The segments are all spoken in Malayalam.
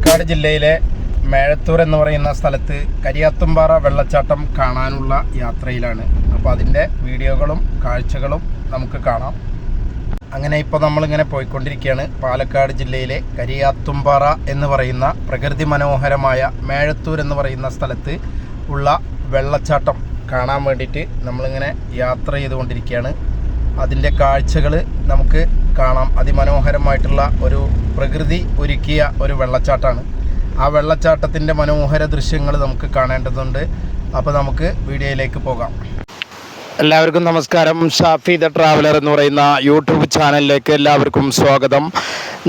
പാലക്കാട് ജില്ലയിലെ മേഴത്തൂർ എന്ന് പറയുന്ന സ്ഥലത്ത് കരിയാത്തുംപാറ വെള്ളച്ചാട്ടം കാണാനുള്ള യാത്രയിലാണ്. അപ്പോൾ അതിൻ്റെ വീഡിയോകളും കാഴ്ചകളും നമുക്ക് കാണാം. അങ്ങനെ ഇപ്പോൾ നമ്മളിങ്ങനെ പോയിക്കൊണ്ടിരിക്കുകയാണ്. പാലക്കാട് ജില്ലയിലെ കരിയാത്തുംപാറ എന്ന് പറയുന്ന പ്രകൃതി മനോഹരമായ മേഴത്തൂർ എന്ന് പറയുന്ന സ്ഥലത്ത് ഉള്ള വെള്ളച്ചാട്ടം കാണാൻ വേണ്ടിയിട്ട് നമ്മളിങ്ങനെ യാത്ര ചെയ്തുകൊണ്ടിരിക്കുകയാണ്. അതിൻ്റെ കാഴ്ചകൾ നമുക്ക് കാണാം. അതിമനോഹരമായിട്ടുള്ള ഒരു പ്രകൃതി ഒരുക്കിയ ഒരു വെള്ളച്ചാട്ടമാണ്. ആ വെള്ളച്ചാട്ടത്തിൻ്റെ മനോഹര ദൃശ്യങ്ങൾ നമുക്ക് കാണേണ്ടതുണ്ട്. അപ്പോൾ നമുക്ക് വീഡിയോയിലേക്ക് പോകാം. എല്ലാവർക്കും നമസ്കാരം. ഷാഫി ദ ട്രാവലർ എന്ന് പറയുന്ന യൂട്യൂബ് ചാനലിലേക്ക് എല്ലാവർക്കും സ്വാഗതം.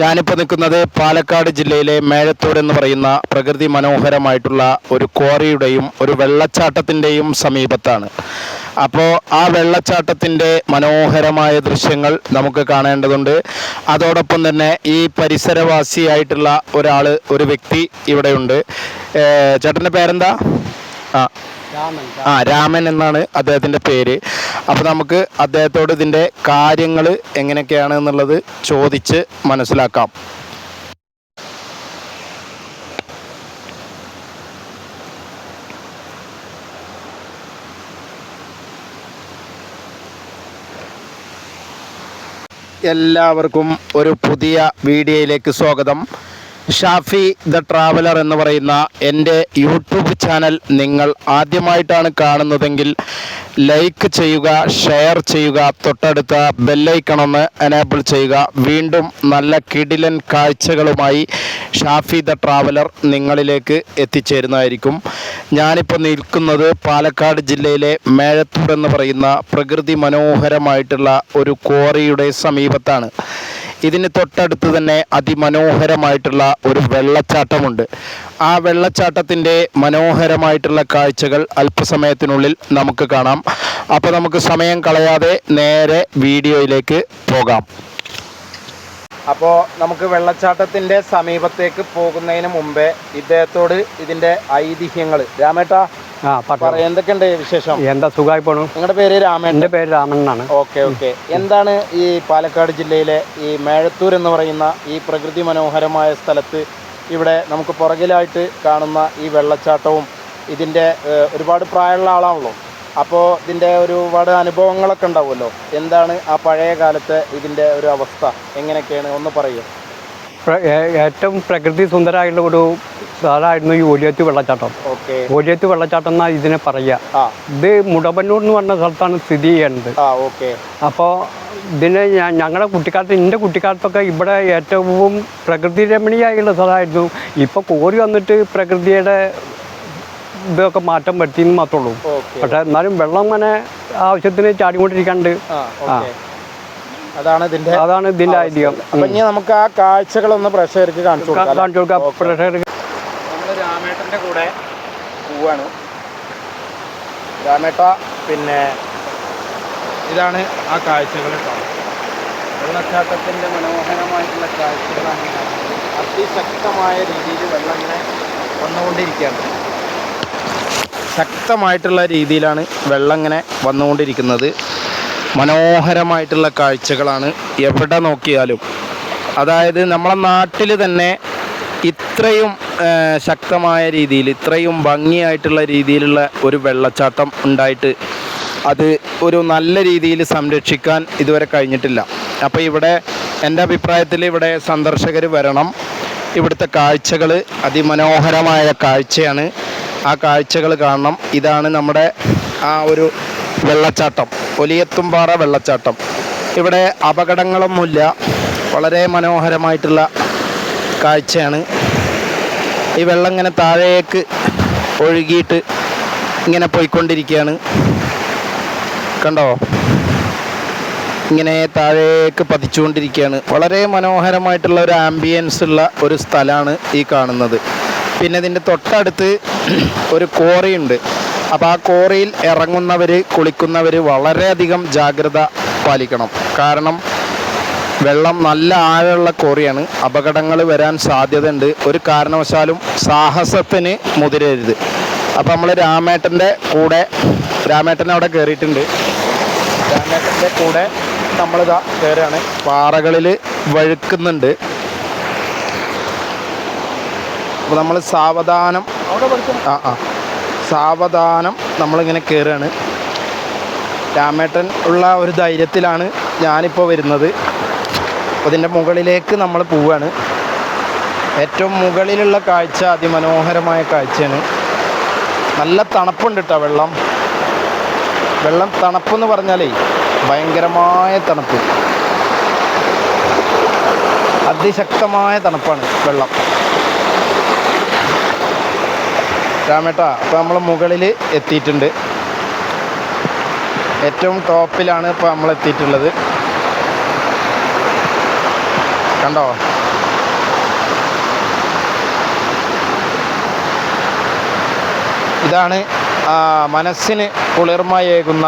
ഞാനിപ്പോൾ നിൽക്കുന്നത് പാലക്കാട് ജില്ലയിലെ മേഴത്തൂർ എന്ന് പറയുന്ന പ്രകൃതി മനോഹരമായിട്ടുള്ള ഒരു ക്വാറിയുടെയും ഒരു വെള്ളച്ചാട്ടത്തിൻ്റെയും സമീപത്താണ്. അപ്പോൾ ആ വെള്ളച്ചാട്ടത്തിൻ്റെ മനോഹരമായ ദൃശ്യങ്ങൾ നമുക്ക് കാണേണ്ടതുണ്ട്. അതോടൊപ്പം തന്നെ ഈ പരിസരവാസിയായിട്ടുള്ള ഒരു വ്യക്തി ഇവിടെയുണ്ട്. ചേട്ടൻ്റെ പേരെന്താ? രാമൻ എന്നാണ് അദ്ദേഹത്തിൻ്റെ പേര്. അപ്പോൾ നമുക്ക് അദ്ദേഹത്തോട് ഇതിൻ്റെ കാര്യങ്ങൾ എങ്ങനെയൊക്കെയാണ് എന്നുള്ളത് ചോദിച്ച് മനസ്സിലാക്കാം. എല്ലാവർക്കും ഒരു പുതിയ വീഡിയോയിലേക്ക് സ്വാഗതം. ഷാഫി ദ ട്രാവലർ എന്ന് പറയുന്ന എൻ്റെ യൂട്യൂബ് ചാനൽ നിങ്ങൾ ആദ്യമായിട്ടാണ് കാണുന്നതെങ്കിൽ ലൈക്ക് ചെയ്യുക, ഷെയർ ചെയ്യുക, തൊട്ടടുത്ത ബെല്ലൈക്കൺ ഒന്ന് എനേബിൾ ചെയ്യുക. വീണ്ടും നല്ല കിടിലൻ കാഴ്ചകളുമായി ഷാഫി ദ ട്രാവലർ നിങ്ങളിലേക്ക് എത്തിച്ചേരുന്നതായിരിക്കും. ഞാനിപ്പോൾ നിൽക്കുന്നത് പാലക്കാട് ജില്ലയിലെ മേഴത്തൂർ എന്ന് പറയുന്ന പ്രകൃതി മനോഹരമായിട്ടുള്ള ഒരു ക്വാറിയുടെ സമീപത്താണ്. ഇതിന് തൊട്ടടുത്ത് തന്നെ അതിമനോഹരമായിട്ടുള്ള ഒരു വെള്ളച്ചാട്ടമുണ്ട്. ആ വെള്ളച്ചാട്ടത്തിൻ്റെ മനോഹരമായിട്ടുള്ള കാഴ്ചകൾ അല്പസമയത്തിനുള്ളിൽ നമുക്ക് കാണാം. അപ്പോൾ നമുക്ക് സമയം കളയാതെ നേരെ വീഡിയോയിലേക്ക് പോകാം. അപ്പോൾ നമുക്ക് വെള്ളച്ചാട്ടത്തിൻ്റെ സമീപത്തേക്ക് പോകുന്നതിന് മുമ്പേ ഇദ്ദേഹത്തോട് ഇതിൻ്റെ ഐതിഹ്യങ്ങൾ, രാമേട്ടാ എന്തൊക്കെയുണ്ട് വിശേഷം? എന്താ സുഖമായി പോണു. നിങ്ങളുടെ പേര് രാമൻ? എൻ്റെ പേര് രാമൻ എന്നാണ്. ഓക്കെ. എന്താണ് ഈ പാലക്കാട് ജില്ലയിലെ ഈ മേഴത്തൂർ എന്ന് പറയുന്ന ഈ പ്രകൃതി മനോഹരമായ സ്ഥലത്ത് ഇവിടെ നമുക്ക് പുറകിലായിട്ട് കാണുന്ന ഈ വെള്ളച്ചാട്ടവും ഇതിൻ്റെ ഒരുപാട് പ്രായമുള്ള ആളാണല്ലോ, അപ്പോൾ ഇതിൻ്റെ ഒരുപാട് അനുഭവങ്ങളൊക്കെ ഉണ്ടാവുമല്ലോ. എന്താണ് ആ പഴയ കാലത്തെ ഇതിൻ്റെ ഒരു അവസ്ഥ, എങ്ങനെയൊക്കെയാണ് ഒന്ന് പറയുക? ഏറ്റവും പ്രകൃതി സുന്ദരമായിട്ടുള്ള ഒരു സ്ഥലമായിരുന്നു ഈ ഓലിയത്ത് വെള്ളച്ചാട്ടം. ഓലിയത്ത് വെള്ളച്ചാട്ടം എന്നാണ് ഇതിനെ പറയുക. ഇത് മുടവന്നൂർ എന്ന് പറഞ്ഞ സ്ഥലത്താണ് സ്ഥിതി ചെയ്യുന്നത്. അപ്പോൾ ഇതിന് ഞങ്ങളുടെ കുട്ടിക്കാലത്ത്, എൻ്റെ കുട്ടിക്കാലത്തൊക്കെ ഇവിടെ ഏറ്റവും പ്രകൃതി രമണീയമായിട്ടുള്ള സ്ഥലമായിരുന്നു. ഇപ്പോൾ കോരി വന്നിട്ട് പ്രകൃതിയുടെ ഇതൊക്കെ മാറ്റം വരുത്തിയെന്ന് മാത്രമേ ഉള്ളൂ. പക്ഷെ എന്നാലും വെള്ളം അങ്ങനെ ആവശ്യത്തിന് ചാടിക്കൊണ്ടിരിക്കാണ്ട്. അതാണ് ഇതിന്റെ ഐതിഹ്യം. ഇനി നമുക്ക് ആ കാഴ്ചകളൊന്ന് പ്രേക്ഷകർക്ക് കാണിച്ചു കൊടുക്കാം. പ്രേക്ഷകർക്ക് നമ്മൾ രാമേട്ടൻ്റെ കൂടെ പോവാണ്. രാമേട്ട, പിന്നെ ഇതാണ് ആ കാഴ്ചകൾ. വെള്ളച്ചാട്ടത്തിൻ്റെ മനോഹരമായിട്ടുള്ള കാഴ്ചകളാണ്. അതിശക്തമായ രീതിയിൽ വെള്ളം ഇങ്ങനെ വന്നുകൊണ്ടിരിക്കുകയാണ്. ശക്തമായിട്ടുള്ള രീതിയിലാണ് വെള്ളം ഇങ്ങനെ വന്നുകൊണ്ടിരിക്കുന്നത്. മനോഹരമായിട്ടുള്ള കാഴ്ചകളാണ് എവിടെ നോക്കിയാലും. അതായത് നമ്മളെ നാട്ടിൽ തന്നെ ഇത്രയും ശക്തമായ രീതിയിൽ, ഇത്രയും ഭംഗിയായിട്ടുള്ള രീതിയിലുള്ള ഒരു വെള്ളച്ചാട്ടം ഉണ്ടായിട്ട് അത് ഒരു നല്ല രീതിയിൽ സംരക്ഷിക്കാൻ ഇതുവരെ കഴിഞ്ഞിട്ടില്ല. അപ്പോൾ ഇവിടെ എൻ്റെ അഭിപ്രായത്തിൽ ഇവിടെ സന്ദർശകർ വരണം. ഇവിടുത്തെ കാഴ്ചകൾ അതിമനോഹരമായ കാഴ്ചയാണ്. ആ കാഴ്ചകൾ കാണണം. ഇതാണ് നമ്മുടെ ആ ഒരു വെള്ളച്ചാട്ടം, ഒലിയത്തുംപാറ വെള്ളച്ചാട്ടം. ഇവിടെ അപകടങ്ങളൊന്നുമില്ല. വളരെ മനോഹരമായിട്ടുള്ള കാഴ്ചയാണ്. ഈ വെള്ളം ഇങ്ങനെ താഴേക്ക് ഒഴുകിയിട്ട് ഇങ്ങനെ പോയിക്കൊണ്ടിരിക്കുകയാണ്. കണ്ടോ? ഇങ്ങനെ താഴേക്ക് പതിച്ചുകൊണ്ടിരിക്കുകയാണ്. വളരെ മനോഹരമായിട്ടുള്ള ഒരു ആംബിയൻസ് ഉള്ള ഒരു സ്ഥലമാണ് ഈ കാണുന്നത്. പിന്നെ ഇതിൻ്റെ തൊട്ടടുത്ത് ഒരു കോറിയുണ്ട്. അപ്പോൾ ആ കോറിയിൽ ഇറങ്ങുന്നവർ, കുളിക്കുന്നവർ വളരെയധികം ജാഗ്രത പാലിക്കണം. കാരണം വെള്ളം നല്ല ആഴമുള്ള കോറിയാണ്. അപകടങ്ങൾ വരാൻ സാധ്യതയുണ്ട്. ഒരു കാരണവശാലും സാഹസത്തിന് മുതിരരുത്. അപ്പോൾ നമ്മൾ രാമേട്ടൻ്റെ അവിടെ കയറിയിട്ടുണ്ട്. രാമേട്ടൻ്റെ കൂടെ നമ്മളിതാ കയറുകയാണ്. പാറകളിൽ വഴുക്കുന്നുണ്ട്. അപ്പോൾ നമ്മൾ സാവധാനം സാവധാനം നമ്മളിങ്ങനെ കയറുകയാണ്. രാമേട്ടൻ ഉള്ള ഒരു ധൈര്യത്തിലാണ് ഞാനിപ്പോൾ വരുന്നത്. അപ്പോൾ ഇതിൻ്റെ മുകളിലേക്ക് നമ്മൾ പോവുകയാണ്. ഏറ്റവും മുകളിലുള്ള കാഴ്ച അതിമനോഹരമായ കാഴ്ചയാണ്. നല്ല തണുപ്പുണ്ട് കേട്ടോ. വെള്ളം തണുപ്പെന്ന് പറഞ്ഞാലേ ഭയങ്കരമായ തണുപ്പ്, അതിശക്തമായ തണുപ്പാണ് വെള്ളം. രാമേട്ടാ, അപ്പോൾ നമ്മൾ മുകളിൽ എത്തിയിട്ടുണ്ട്. ഏറ്റവും ടോപ്പിലാണ് ഇപ്പോൾ നമ്മൾ എത്തിയിട്ടുള്ളത്. കണ്ടോ? ഇതാണ് മനസ്സിന് കുളിർമയേകുന്ന,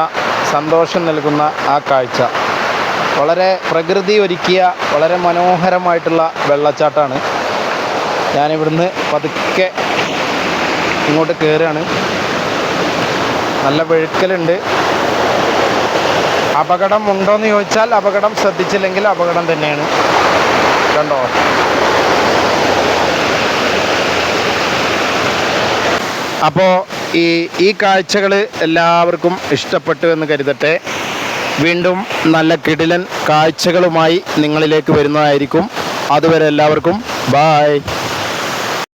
സന്തോഷം നൽകുന്ന ആ കാഴ്ച. വളരെ പ്രകൃതി ഒരുക്കിയ വളരെ മനോഹരമായിട്ടുള്ള വെള്ളച്ചാട്ടമാണ്. ഞാനിവിടുന്ന് പതുക്കെ ഇങ്ങോട്ട് കയറുകയാണ്. നല്ല വെഴുക്കലുണ്ട്. അപകടം ഉണ്ടോയെന്ന് ചോദിച്ചാൽ അപകടം, ശ്രദ്ധിച്ചില്ലെങ്കിൽ അപകടം തന്നെയാണ്. കണ്ടോ? അപ്പോൾ ഈ കാഴ്ചകൾ എല്ലാവർക്കും ഇഷ്ടപ്പെട്ടു എന്ന് കരുതട്ടെ. വീണ്ടും നല്ല കിടിലൻ കാഴ്ചകളുമായി നിങ്ങളിലേക്ക് വരുന്നതായിരിക്കും. അതുവരെ എല്ലാവർക്കും ബായ്.